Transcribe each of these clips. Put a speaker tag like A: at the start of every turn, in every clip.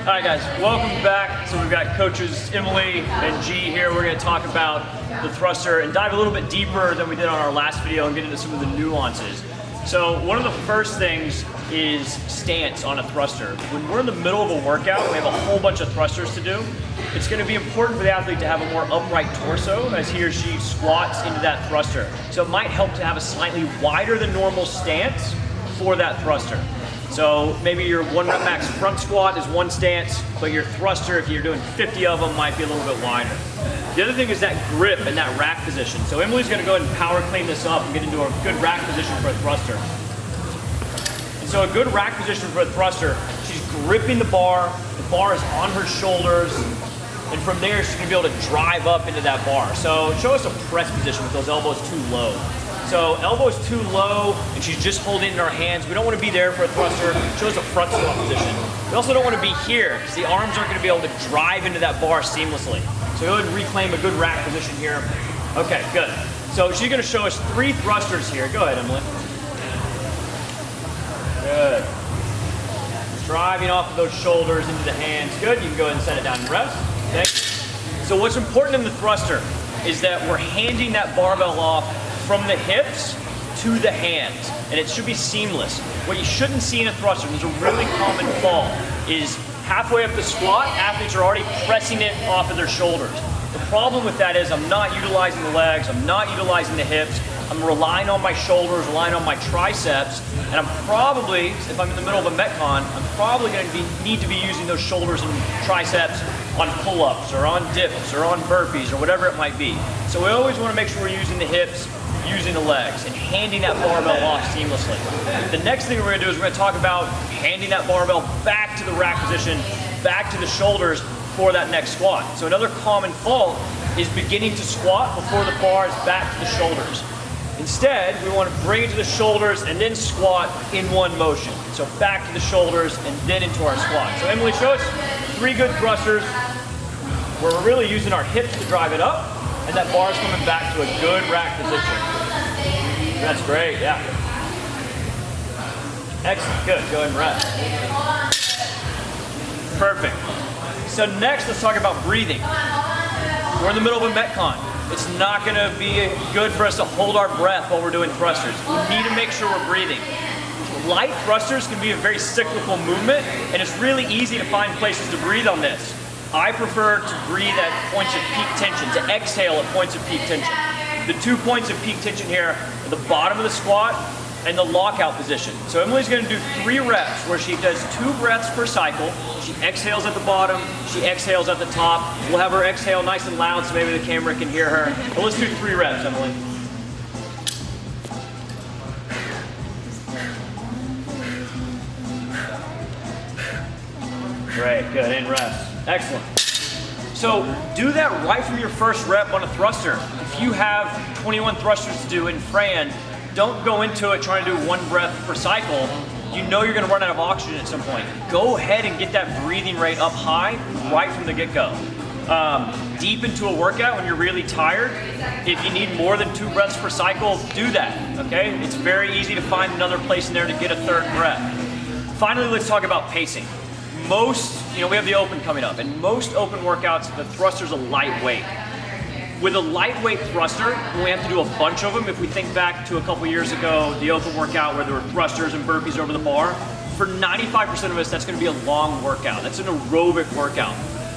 A: All right, guys, welcome back. So we've got coaches Emily and G here. We're going to talk about the thruster and dive a little bit deeper than we did on our last video and get into some of the nuances. So one of the first things is stance on a thruster. When we're in the middle of a workout, we have a whole bunch of thrusters to do. It's going to be important for the athlete to have a more upright torso as he or she squats into that thruster. So it might help to have a slightly wider than normal stance for that thruster. So maybe your 1 rep max front squat is one stance, but your thruster, if you're doing 50 of them, might be a little bit wider. The other thing is that grip and that rack position. So Emily's gonna go ahead and power clean this up and get into a good rack position for a thruster. And so a good rack position for a thruster, she's gripping the bar is on her shoulders, and from there she's gonna be able to drive up into that bar. So show us a press position with those elbows too low. So elbows too low, and she's just holding it in her hands. We don't want to be there for a thruster. Show us a front squat position. We also don't want to be here, because the arms aren't going to be able to drive into that bar seamlessly. So go ahead and reclaim a good rack position here. Okay, good. So she's going to show us 3 thrusters here. Go ahead, Emily. Good. Driving off of those shoulders into the hands. Good. You can go ahead and set it down and rest. Okay. So what's important in the thruster is that we're handing that barbell off from the hips to the hands, and it should be seamless. What you shouldn't see in a thruster, and there's a really common fall, is halfway up the squat, athletes are already pressing it off of their shoulders. The problem with that is I'm not utilizing the legs, I'm not utilizing the hips, I'm relying on my shoulders, relying on my triceps, and I'm probably, if I'm in the middle of a Metcon, I'm probably going to need to be using those shoulders and triceps on pull-ups or on dips or on burpees or whatever it might be. So we always want to make sure we're using the hips, using the legs, and handing that barbell off seamlessly. The next thing we're going to do is we're going to talk about handing that barbell back to the rack position, back to the shoulders for that next squat. So another common fault is beginning to squat before the bar is back to the shoulders. Instead, we want to bring it to the shoulders and then squat in one motion. So back to the shoulders and then into our squat. So Emily, show us 3 good thrusters where we're really using our hips to drive it up, and that bar is coming back to a good rack position. That's great, yeah. Excellent, good, go ahead and rest. Perfect. So next, let's talk about breathing. We're in the middle of a Metcon. It's not gonna be good for us to hold our breath while we're doing thrusters. We need to make sure we're breathing. Light thrusters can be a very cyclical movement, and it's really easy to find places to breathe on this. I prefer to breathe at points of peak tension, to exhale at points of peak tension. The 2 points of peak tension here are the bottom of the squat and the lockout position. So Emily's gonna do 3 reps where she does 2 breaths per cycle. She exhales at the bottom, she exhales at the top. We'll have her exhale nice and loud so maybe the camera can hear her. But let's do 3 reps, Emily. Great, good, and rest. Excellent. So do that right from your first rep on a thruster. If you have 21 thrusters to do in Fran, don't go into it trying to do 1 breath per cycle. You know you're gonna run out of oxygen at some point. Go ahead and get that breathing rate up high right from the get-go. Deep into a workout when you're really tired, if you need more than 2 breaths per cycle, do that, okay? It's very easy to find another place in there to get a 3rd breath. Finally, let's talk about pacing. We have the open coming up, and most open workouts, the thruster's a lightweight. With a lightweight thruster, we have to do a bunch of them. If we think back to a couple years ago, the open workout where there were thrusters and burpees over the bar, for 95% of us, that's gonna be a long workout. That's an aerobic workout.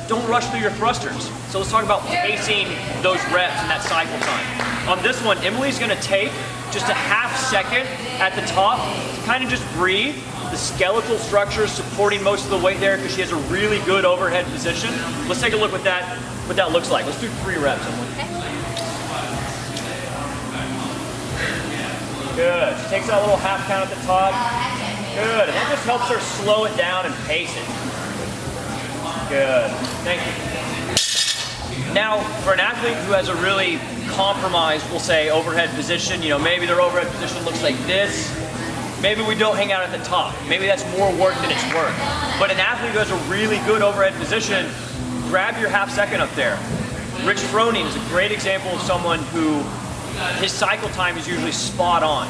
A: Don't rush through your thrusters. So let's talk about pacing those reps and that cycle time. On this one, Emily's gonna take just a half second at the top to kind of just breathe. The skeletal structure is supporting most of the weight there because she has a really good overhead position. Let's take a look what that looks like. Let's do 3 reps, Emily. Good. She takes that little half count at the top. Good. And that just helps her slow it down and pace it. Good. Thank you. Now, for an athlete who has a really compromised, we'll say, overhead position, maybe their overhead position looks like this. Maybe we don't hang out at the top. Maybe that's more work than it's worth. But an athlete who has a really good overhead position, grab your half second up there. Rich Froning is a great example of someone who his cycle time is usually spot on.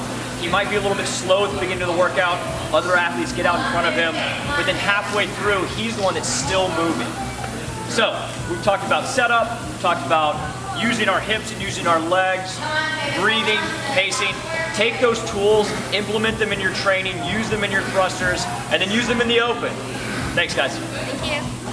A: He might be a little bit slow at the beginning of the workout. Other athletes get out in front of him, but then halfway through, he's the one that's still moving. So we've talked about setup, we've talked about using our hips and using our legs, breathing, pacing. Take those tools, implement them in your training, use them in your thrusters, and then use them in the open. Thanks, guys.
B: Thank you.